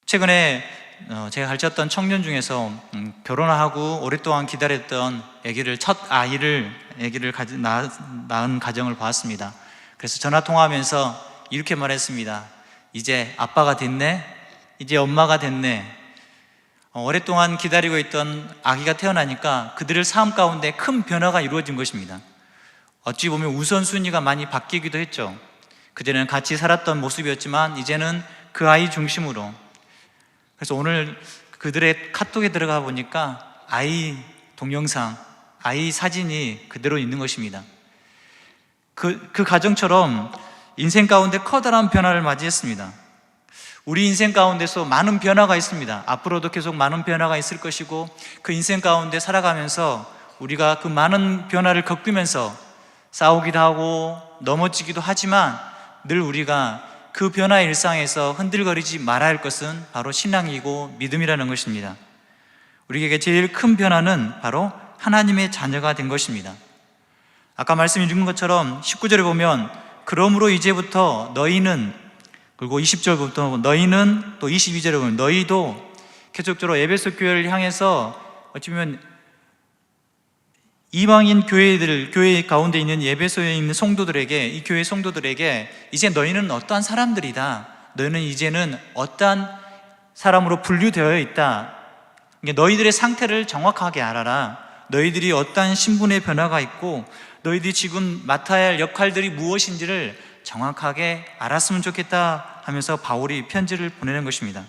최근에 제가 가르쳤던 청년 중에서 결혼하고 오랫동안 기다렸던 첫 아기를 낳은 가정을 보았습니다. 그래서 전화 통화하면서 이렇게 말했습니다. 이제 아빠가 됐네, 이제 엄마가 됐네. 오랫동안 기다리고 있던 아기가 태어나니까 그들의 삶 가운데 큰 변화가 이루어진 것입니다. 어찌 보면 우선순위가 많이 바뀌기도 했죠. 그전에는 같이 살았던 모습이었지만 이제는 그 아이 중심으로. 그래서 오늘 그들의 카톡에 들어가 보니까 아이 동영상, 아이 사진이 그대로 있는 것입니다. 그 가정처럼 인생 가운데 커다란 변화를 맞이했습니다. 우리 인생 가운데서 많은 변화가 있습니다. 앞으로도 계속 많은 변화가 있을 것이고, 그 인생 가운데 살아가면서 우리가 그 많은 변화를 겪으면서 싸우기도 하고 넘어지기도 하지만 늘 우리가 그 변화의 일상에서 흔들거리지 말아야 할 것은 바로 신앙이고 믿음이라는 것입니다. 우리에게 제일 큰 변화는 바로 하나님의 자녀가 된 것입니다. 아까 말씀드린 것처럼 19절에 보면 그러므로 이제부터 너희는, 그리고 20절부터 너희는, 또 22절에 보면 너희도 계속적으로 에베소 교회를 향해서 어찌 보면 이방인 교회 가운데 있는 에베소에 있는 성도들에게, 이 교회 성도들에게 이제 너희는 어떠한 사람들이다, 너희는 이제는 어떠한 사람으로 분류되어 있다, 너희들의 상태를 정확하게 알아라, 너희들이 어떠한 신분의 변화가 있고 너희들이 지금 맡아야 할 역할들이 무엇인지를 정확하게 알았으면 좋겠다 하면서 바울이 편지를 보내는 것입니다.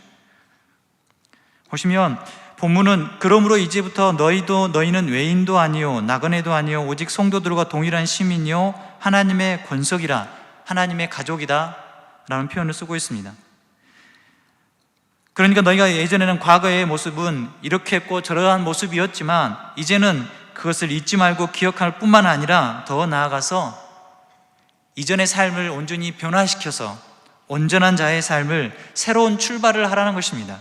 보시면 본문은 그러므로 이제부터 너희는 외인도 아니요 나그네도 아니요 오직 성도들과 동일한 시민이요 하나님의 권속이라, 하나님의 가족이다 라는 표현을 쓰고 있습니다. 그러니까 너희가 예전에는 과거의 모습은 이렇게 했고 저러한 모습이었지만 이제는 그것을 잊지 말고 기억할 뿐만 아니라 더 나아가서 이전의 삶을 온전히 변화시켜서 온전한 자의 삶을, 새로운 출발을 하라는 것입니다.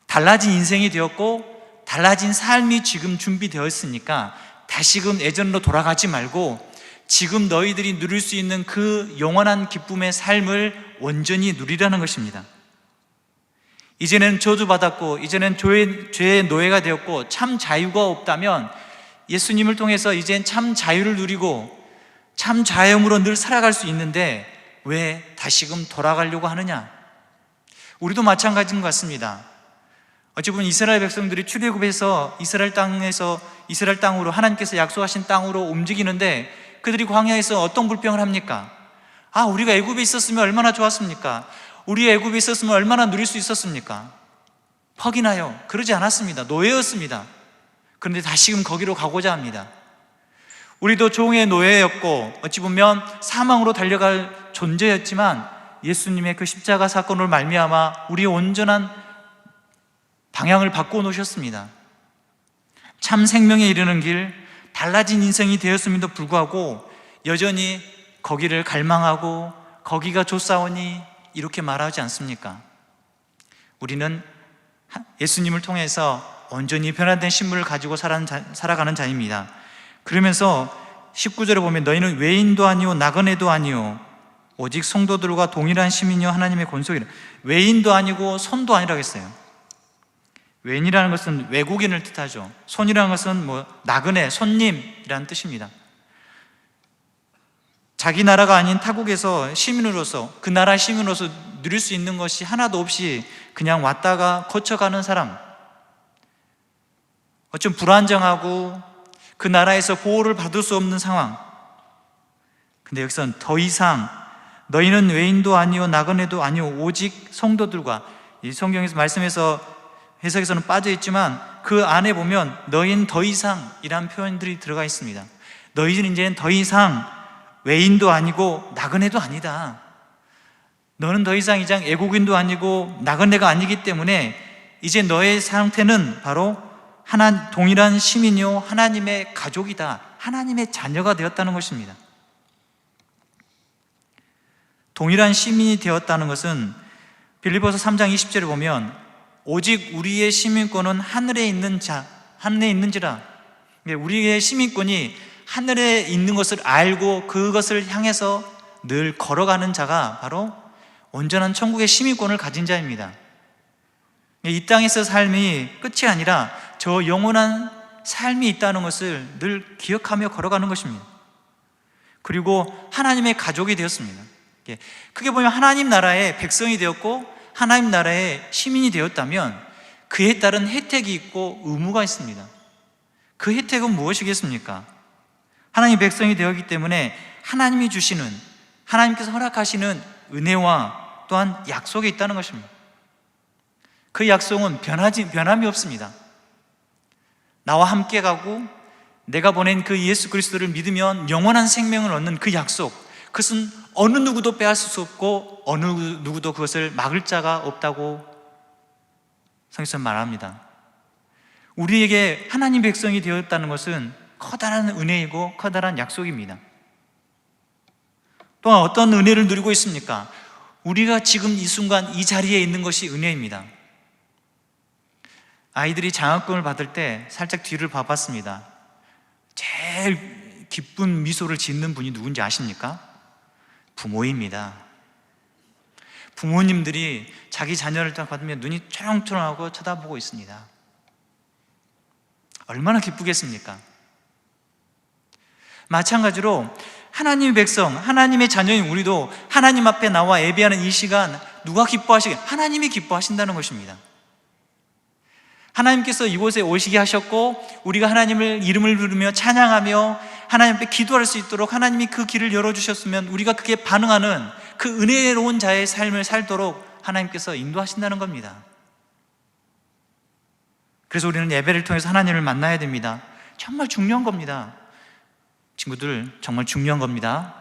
달라진 인생이 되었고 달라진 삶이 지금 준비되어 있으니까 다시금 예전으로 돌아가지 말고 지금 너희들이 누릴 수 있는 그 영원한 기쁨의 삶을 온전히 누리라는 것입니다. 이제는 저주받았고 이제는 죄의 노예가 되었고 참 자유가 없다면 예수님을 통해서 이젠 참 자유를 누리고 참 자유함으로 늘 살아갈 수 있는데 왜 다시금 돌아가려고 하느냐? 우리도 마찬가지인 것 같습니다. 어찌 보면 이스라엘 백성들이 출애굽해서 이스라엘 땅으로, 하나님께서 약속하신 땅으로 움직이는데 그들이 광야에서 어떤 불평을 합니까? 우리가 애굽에 있었으면 얼마나 좋았습니까? 우리 애굽에 있었으면 얼마나 누릴 수 있었습니까? 퍽이나요? 그러지 않았습니다. 노예였습니다. 그런데 다시금 거기로 가고자 합니다. 우리도 종의 노예였고 어찌 보면 사망으로 달려갈 존재였지만 예수님의 그 십자가 사건으로 말미암아 우리의 온전한 방향을 바꾸어 놓으셨습니다. 참 생명에 이르는 길, 달라진 인생이 되었음에도 불구하고 여전히 거기를 갈망하고 거기가 좋사오니 이렇게 말하지 않습니까? 우리는 예수님을 통해서 온전히 변화된 신분을 가지고 살아가는 자입니다. 그러면서 19절에 보면 너희는 외인도 아니요 나그네도 아니요 오직 성도들과 동일한 시민이요 하나님의 권속이라. 외인도 아니고 손도 아니라고 했어요. 외인이라는 것은 외국인을 뜻하죠. 손이라는 것은 나그네, 손님이라는 뜻입니다. 자기 나라가 아닌 타국에서 시민으로서, 그 나라 시민으로서 누릴 수 있는 것이 하나도 없이 그냥 왔다가 거쳐가는 사람, 어쩜 불안정하고 그 나라에서 보호를 받을 수 없는 상황. 근데 여기서는 더 이상 너희는 외인도 아니요 나그네도 아니요 오직 성도들과, 이 성경에서 말씀에서 해석에서는 빠져 있지만 그 안에 보면 너희는 더 이상이라는 표현들이 들어가 있습니다. 너희는 이제는 더 이상 외인도 아니고 나그네도 아니다. 너는 더 이상 애국인도 아니고 나그네가 아니기 때문에 이제 너의 상태는 바로 동일한 시민이요 하나님의 가족이다, 하나님의 자녀가 되었다는 것입니다. 동일한 시민이 되었다는 것은 빌립보서 3장 20절에 보면 오직 우리의 시민권은 하늘에 있는지라. 우리의 시민권이 하늘에 있는 것을 알고 그것을 향해서 늘 걸어가는 자가 바로 온전한 천국의 시민권을 가진 자입니다. 이 땅에서 삶이 끝이 아니라 저 영원한 삶이 있다는 것을 늘 기억하며 걸어가는 것입니다. 그리고 하나님의 가족이 되었습니다. 크게 보면 하나님 나라의 백성이 되었고 하나님 나라의 시민이 되었다면 그에 따른 혜택이 있고 의무가 있습니다. 그 혜택은 무엇이겠습니까? 하나님의 백성이 되었기 때문에 하나님이 주시는, 하나님께서 허락하시는 은혜와 또한 약속이 있다는 것입니다. 그 약속은 변함이 없습니다. 나와 함께 가고 내가 보낸 그 예수 그리스도를 믿으면 영원한 생명을 얻는 그 약속, 그것은 어느 누구도 빼앗을 수 없고 어느 누구도 그것을 막을 자가 없다고 성경에서 말합니다. 우리에게 하나님 백성이 되었다는 것은 커다란 은혜이고 커다란 약속입니다. 또한 어떤 은혜를 누리고 있습니까? 우리가 지금 이 순간 이 자리에 있는 것이 은혜입니다. 아이들이 장학금을 받을 때 살짝 뒤를 봐봤습니다. 제일 기쁜 미소를 짓는 분이 누군지 아십니까? 부모입니다. 부모님들이 자기 자녀를 딱 받으면 눈이 초롱초롱하고 쳐다보고 있습니다. 얼마나 기쁘겠습니까? 마찬가지로 하나님의 백성, 하나님의 자녀인 우리도 하나님 앞에 나와 예배하는 이 시간 누가 기뻐하시게? 하나님이 기뻐하신다는 것입니다. 하나님께서 이곳에 오시게 하셨고 우리가 하나님을 이름을 부르며 찬양하며 하나님 앞에 기도할 수 있도록 하나님이 그 길을 열어주셨으면 우리가 그게 반응하는 그 은혜로운 자의 삶을 살도록 하나님께서 인도하신다는 겁니다. 그래서 우리는 예배를 통해서 하나님을 만나야 됩니다. 정말 중요한 겁니다. 친구들, 정말 중요한 겁니다.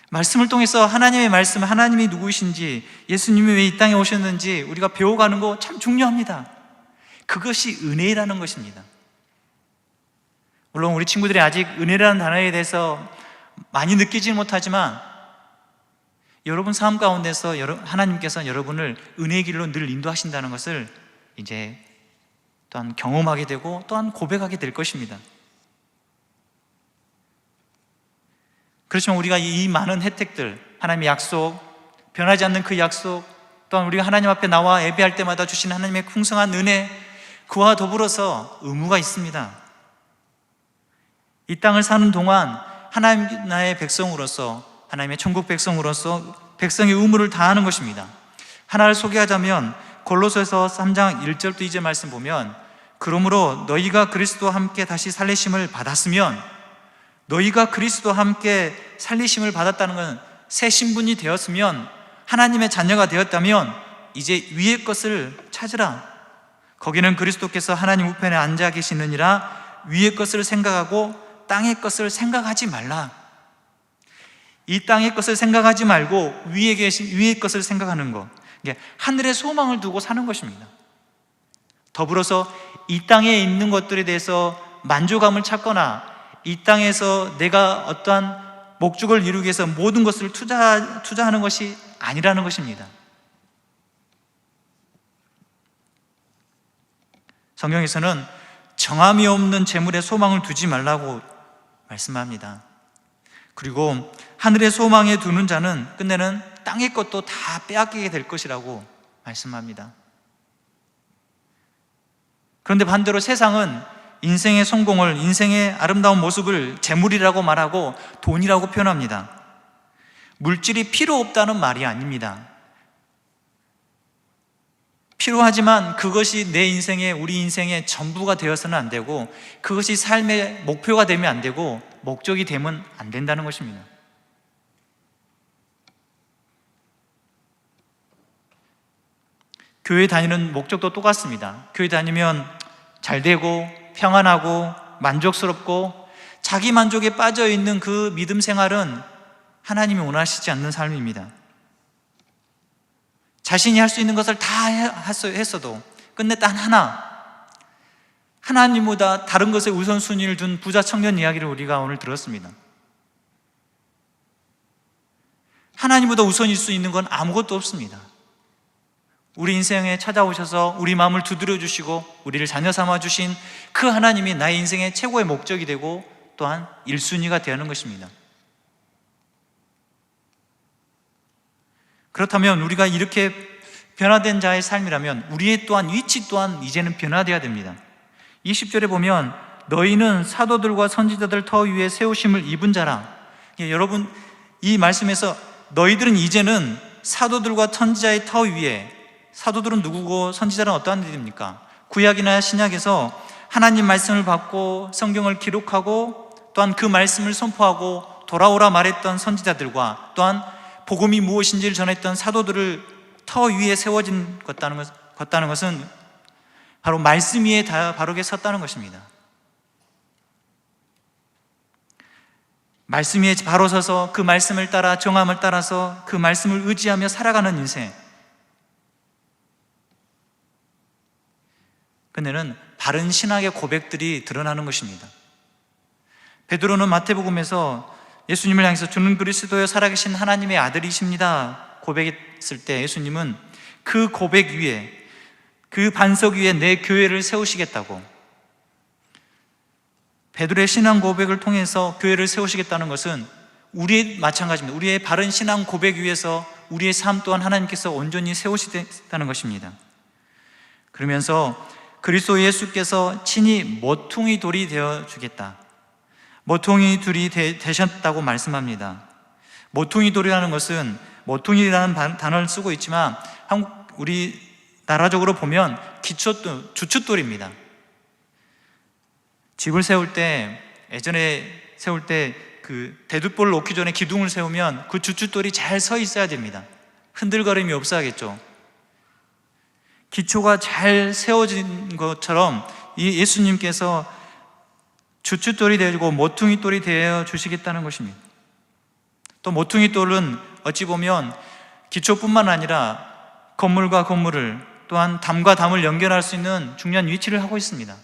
말씀을 통해서 하나님의 말씀, 하나님이 누구이신지, 예수님이 왜 이 땅에 오셨는지 우리가 배워가는 거 참 중요합니다. 그것이 은혜라는 것입니다. 물론 우리 친구들이 아직 은혜라는 단어에 대해서 많이 느끼지 못하지만 여러분 삶 가운데서 하나님께서 여러분을 은혜의 길로 늘 인도하신다는 것을 이제 또한 경험하게 되고 또한 고백하게 될 것입니다. 그렇지만 우리가 이 많은 혜택들, 하나님의 약속, 변하지 않는 그 약속, 또한 우리가 하나님 앞에 나와 예배할 때마다 주시는 하나님의 풍성한 은혜, 그와 더불어서 의무가 있습니다. 이 땅을 사는 동안 하나님 나라의 백성으로서, 하나님의 천국 백성으로서 백성의 의무를 다하는 것입니다. 하나를 소개하자면 골로새서 3장 1절부터 2절 말씀 보면, 그러므로 너희가 그리스도와 함께 다시 살리심을 받았으면, 너희가 그리스도와 함께 살리심을 받았다는 것은 새 신분이 되었으면, 하나님의 자녀가 되었다면 이제 위의 것을 찾으라. 거기는 그리스도께서 하나님 우편에 앉아 계시느니라. 위의 것을 생각하고 땅의 것을 생각하지 말라. 이 땅의 것을 생각하지 말고 위의 것을 생각하는 것, 이게 하늘의 소망을 두고 사는 것입니다. 더불어서 이 땅에 있는 것들에 대해서 만족감을 찾거나 이 땅에서 내가 어떠한 목적을 이루기 위해서 모든 것을 투자하는 것이 아니라는 것입니다. 성경에서는 정함이 없는 재물에 소망을 두지 말라고 말씀합니다. 그리고 하늘의 소망에 두는 자는 끝내는 땅의 것도 다 빼앗기게 될 것이라고 말씀합니다. 그런데 반대로 세상은 인생의 성공을, 인생의 아름다운 모습을 재물이라고 말하고 돈이라고 표현합니다. 물질이 필요 없다는 말이 아닙니다. 필요하지만 그것이 내 인생의, 우리 인생의 전부가 되어서는 안 되고, 그것이 삶의 목표가 되면 안 되고, 목적이 되면 안 된다는 것입니다. 교회 다니는 목적도 똑같습니다. 교회 다니면 잘 되고 평안하고 만족스럽고 자기 만족에 빠져 있는 그 믿음 생활은 하나님이 원하시지 않는 삶입니다. 자신이 할 수 있는 것을 다 했어도 끝내 단 하나님보다 다른 것에 우선순위를 둔 부자 청년 이야기를 우리가 오늘 들었습니다. 하나님보다 우선일 수 있는 건 아무것도 없습니다. 우리 인생에 찾아오셔서 우리 마음을 두드려 주시고 우리를 자녀 삼아 주신 그 하나님이 나의 인생의 최고의 목적이 되고 또한 1순위가 되는 것입니다. 그렇다면 우리가 이렇게 변화된 자의 삶이라면 우리의 또한 위치 또한 이제는 변화되어야 됩니다. 20절에 보면 너희는 사도들과 선지자들 터 위에 세우심을 입은 자라. 여러분, 이 말씀에서 너희들은 이제는 사도들과 선지자의 터 위에, 사도들은 누구고 선지자는 어떠한 일입니까? 구약이나 신약에서 하나님 말씀을 받고 성경을 기록하고 또한 그 말씀을 선포하고 돌아오라 말했던 선지자들과 또한 복음이 무엇인지를 전했던 사도들을 터 위에 세워진 것다는 것은 바로 말씀 위에 다 바르게 섰다는 것입니다. 말씀 위에 바로 서서 그 말씀을 따라 정함을 따라서 그 말씀을 의지하며 살아가는 인생. 그때는 바른 신학의 고백들이 드러나는 것입니다. 베드로는 마태복음에서 예수님을 향해서 주는 그리스도여 살아계신 하나님의 아들이십니다 고백했을 때 예수님은 그 고백 위에, 그 반석 위에 내 교회를 세우시겠다고, 베드로의 신앙 고백을 통해서 교회를 세우시겠다는 것은 우리의 마찬가지입니다. 우리의 바른 신앙 고백 위에서 우리의 삶 또한 하나님께서 온전히 세우시겠다는 것입니다. 그러면서 그리스도 예수께서 친히 모퉁이 돌이 되어주겠다, 모퉁이 돌이 되셨다고 말씀합니다. 모퉁이 돌이라는 것은, 모퉁이라는 단어를 쓰고 있지만 우리 나라적으로 보면 주춧돌입니다. 집을 세울 때, 예전에 세울 때 그 대두볼을 놓기 전에 기둥을 세우면 그 주춧돌이 잘 서 있어야 됩니다. 흔들거림이 없어야겠죠. 기초가 잘 세워진 것처럼 이 예수님께서 주춧돌이 되어주고 모퉁이돌이 되어 주시겠다는 것입니다. 또 모퉁이돌은 어찌 보면 기초뿐만 아니라 건물과 건물을, 또한 담과 담을 연결할 수 있는 중요한 위치를 하고 있습니다.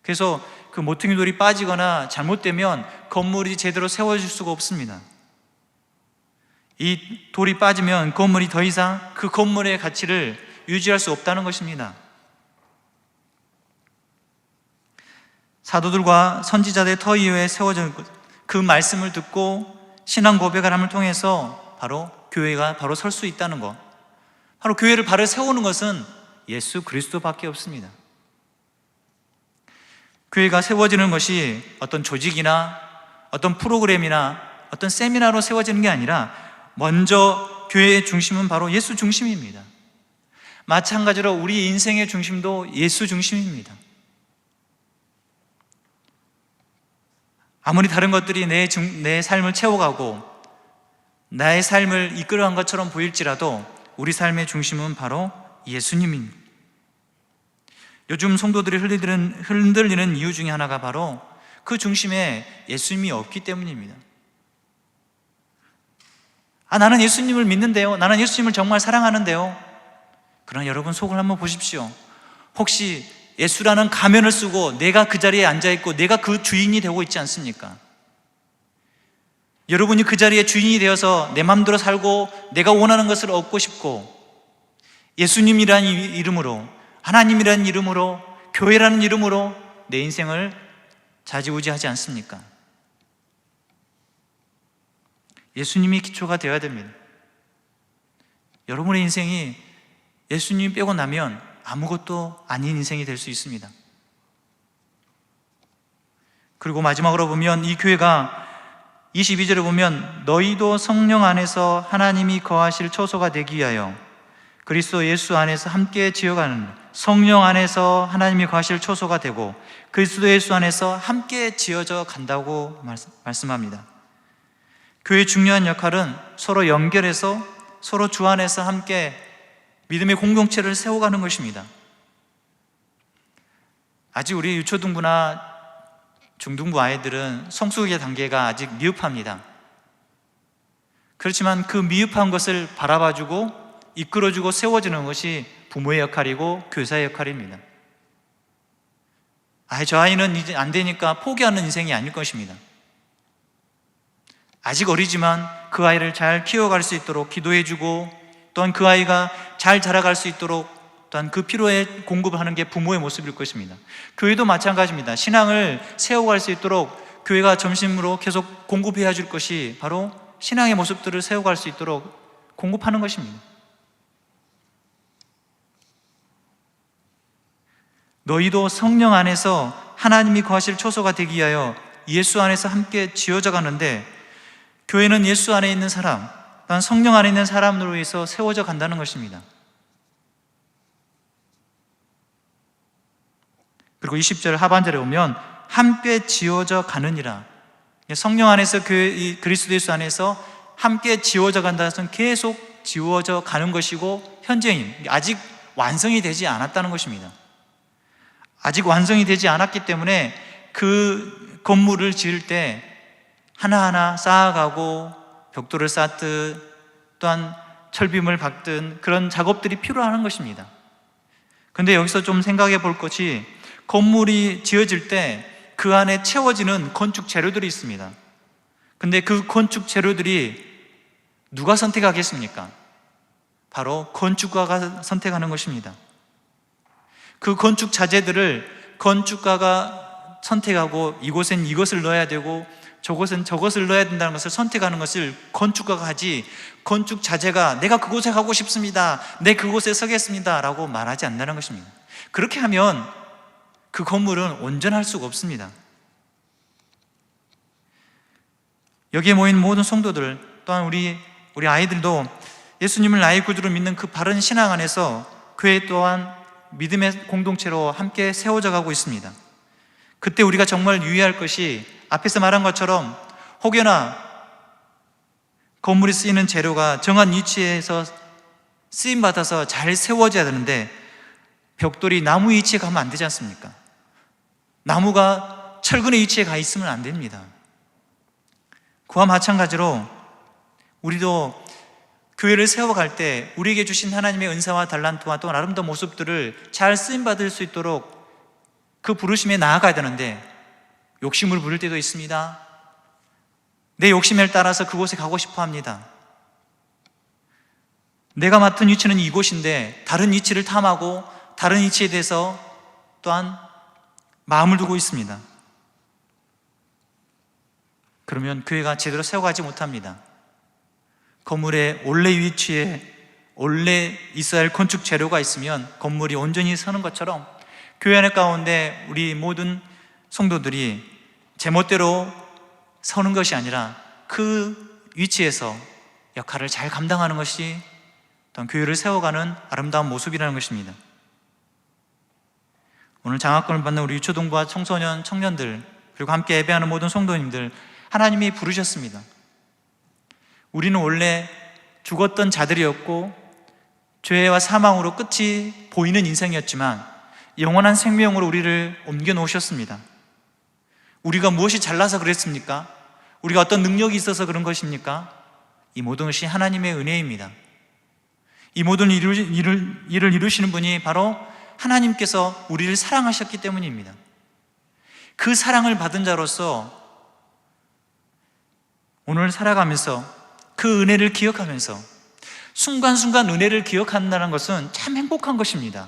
그래서 그 모퉁이돌이 빠지거나 잘못되면 건물이 제대로 세워질 수가 없습니다. 이 돌이 빠지면 건물이 더 이상 그 건물의 가치를 유지할 수 없다는 것입니다. 사도들과 선지자들의 터 위에 세워진 그 말씀을 듣고 신앙 고백을 함을 통해서 바로 교회가 바로 설 수 있다는 것, 바로 교회를 바로 세우는 것은 예수 그리스도밖에 없습니다. 교회가 세워지는 것이 어떤 조직이나 어떤 프로그램이나 어떤 세미나로 세워지는 게 아니라 먼저 교회의 중심은 바로 예수 중심입니다. 마찬가지로 우리 인생의 중심도 예수 중심입니다. 아무리 다른 것들이 내 삶을 채워가고 나의 삶을 이끌어간 것처럼 보일지라도 우리 삶의 중심은 바로 예수님입니다. 요즘 성도들이 흔들리는 이유 중에 하나가 바로 그 중심에 예수님이 없기 때문입니다. 나는 예수님을 믿는데요, 나는 예수님을 정말 사랑하는데요. 그러나 여러분, 속을 한번 보십시오. 혹시 예수라는 가면을 쓰고 내가 그 자리에 앉아있고 내가 그 주인이 되고 있지 않습니까? 여러분이 그 자리에 주인이 되어서 내 마음대로 살고 내가 원하는 것을 얻고 싶고 예수님이라는 이름으로, 하나님이라는 이름으로, 교회라는 이름으로 내 인생을 좌지우지하지 않습니까? 예수님이 기초가 되어야 됩니다. 여러분의 인생이 예수님 빼고 나면 아무것도 아닌 인생이 될 수 있습니다. 그리고 마지막으로 보면 이 교회가 22절에 보면 너희도 성령 안에서 하나님이 거하실 초소가 되기 위하여 그리스도 예수 안에서 함께 지어가는, 성령 안에서 하나님이 거하실 초소가 되고 그리스도 예수 안에서 함께 지어져 간다고 말씀합니다. 교회의 중요한 역할은 서로 연결해서 서로 주 안에서 함께 믿음의 공동체를 세워가는 것입니다. 아직 우리 유초등부나 중등부 아이들은 성숙의 단계가 아직 미흡합니다. 그렇지만 그 미흡한 것을 바라봐주고 이끌어주고 세워주는 것이 부모의 역할이고 교사의 역할입니다. 저 아이는 이제 안 되니까 포기하는 인생이 아닐 것입니다. 아직 어리지만 그 아이를 잘 키워갈 수 있도록 기도해주고 또한 그 아이가 잘 자라갈 수 있도록 또한 그 필요에 공급을 하는 게 부모의 모습일 것입니다. 교회도 마찬가지입니다. 신앙을 세워갈 수 있도록 교회가 점심으로 계속 공급해야 줄 것이 바로 신앙의 모습들을 세워갈 수 있도록 공급하는 것입니다. 너희도 성령 안에서 하나님이 거하실 초소가 되기 위하여 예수 안에서 함께 지어져 가는데, 교회는 예수 안에 있는 사람, 또한 성령 안에 있는 사람으로 해서 세워져 간다는 것입니다. 그리고 20절 하반절에 보면 함께 지어져 가느니라. 성령 안에서 그리스도 예수 안에서 함께 지어져 간다는 것은 계속 지어져 가는 것이고, 현재인, 아직 완성이 되지 않았다는 것입니다. 아직 완성이 되지 않았기 때문에 그 건물을 지을 때 하나하나 쌓아가고 벽돌을 쌓듯 또한 철빔을 박든 그런 작업들이 필요한 것입니다. 그런데 여기서 좀 생각해 볼 것이, 건물이 지어질 때 그 안에 채워지는 건축 재료들이 있습니다. 근데 그 건축 재료들이 누가 선택하겠습니까? 바로 건축가가 선택하는 것입니다. 그 건축 자재들을 건축가가 선택하고, 이곳엔 이것을 넣어야 되고 저곳은 저것을 넣어야 된다는 것을 선택하는 것을 건축가가 하지, 건축 자재가 내가 그곳에 가고 싶습니다, 내 그곳에 서겠습니다 라고 말하지 않는다는 것입니다. 그렇게 하면 그 건물은 온전할 수가 없습니다. 여기에 모인 모든 성도들, 또한 우리 아이들도 예수님을 나의 구주로 믿는 그 바른 신앙 안에서 교회 또한 믿음의 공동체로 함께 세워져 가고 있습니다. 그때 우리가 정말 유의할 것이, 앞에서 말한 것처럼 혹여나 건물이 쓰이는 재료가 정한 위치에서 쓰임받아서 잘 세워져야 되는데, 벽돌이 나무 위치에 가면 안 되지 않습니까? 나무가 철근의 위치에 가 있으면 안 됩니다. 그와 마찬가지로 우리도 교회를 세워갈 때 우리에게 주신 하나님의 은사와 달란트와 또 아름다운 모습들을 잘 쓰임받을 수 있도록 그 부르심에 나아가야 되는데, 욕심을 부릴 때도 있습니다. 내 욕심에 따라서 그곳에 가고 싶어 합니다. 내가 맡은 위치는 이곳인데 다른 위치를 탐하고 다른 위치에 대해서 또한 마음을 두고 있습니다. 그러면 교회가 제대로 세워가지 못합니다. 건물의 원래 위치에 원래 있어야 할 건축 재료가 있으면 건물이 온전히 서는 것처럼, 교회 안에 가운데 우리 모든 성도들이 제멋대로 서는 것이 아니라 그 위치에서 역할을 잘 감당하는 것이 또한 교회를 세워가는 아름다운 모습이라는 것입니다. 오늘 장학금을 받는 우리 유초동부와 청소년, 청년들, 그리고 함께 예배하는 모든 성도님들, 하나님이 부르셨습니다. 우리는 원래 죽었던 자들이었고 죄와 사망으로 끝이 보이는 인생이었지만 영원한 생명으로 우리를 옮겨 놓으셨습니다. 우리가 무엇이 잘나서 그랬습니까? 우리가 어떤 능력이 있어서 그런 것입니까? 이 모든 것이 하나님의 은혜입니다. 이 모든 일을 이루시는 분이 바로 하나님께서 우리를 사랑하셨기 때문입니다. 그 사랑을 받은 자로서 오늘 살아가면서 그 은혜를 기억하면서 순간순간 은혜를 기억한다는 것은 참 행복한 것입니다.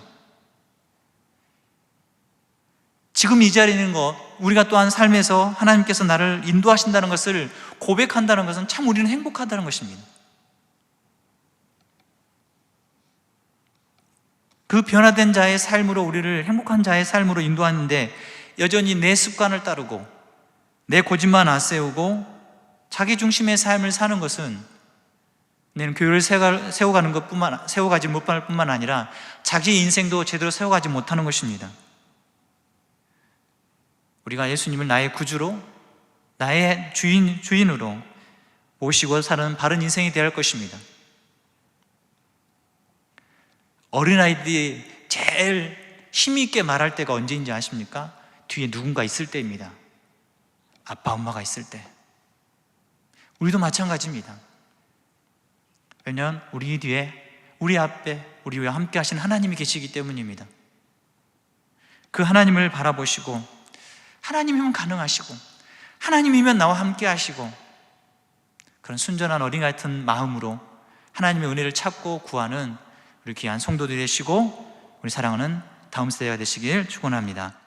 지금 이 자리에 있는 것, 우리가 또한 삶에서 하나님께서 나를 인도하신다는 것을 고백한다는 것은 참 우리는 행복하다는 것입니다. 그 변화된 자의 삶으로, 우리를 행복한 자의 삶으로 인도하는데, 여전히 내 습관을 따르고 내 고집만 앞세우고 자기 중심의 삶을 사는 것은 내는 교회를 세워가지 못할 뿐만 아니라 자기 인생도 제대로 세워가지 못하는 것입니다. 우리가 예수님을 나의 구주로, 나의 주인으로 모시고 사는 바른 인생이 되어야 할 것입니다. 어린아이들이 제일 힘있게 말할 때가 언제인지 아십니까? 뒤에 누군가 있을 때입니다. 아빠, 엄마가 있을 때. 우리도 마찬가지입니다. 왜냐하면 우리 뒤에, 우리 앞에, 우리와 함께 하신 하나님이 계시기 때문입니다. 그 하나님을 바라보시고, 하나님이면 가능하시고, 하나님이면 나와 함께 하시고, 그런 순전한 어린 같은 마음으로 하나님의 은혜를 찾고 구하는 우리 귀한 성도들이 되시고 우리 사랑하는 다음 세대가 되시길 축원합니다.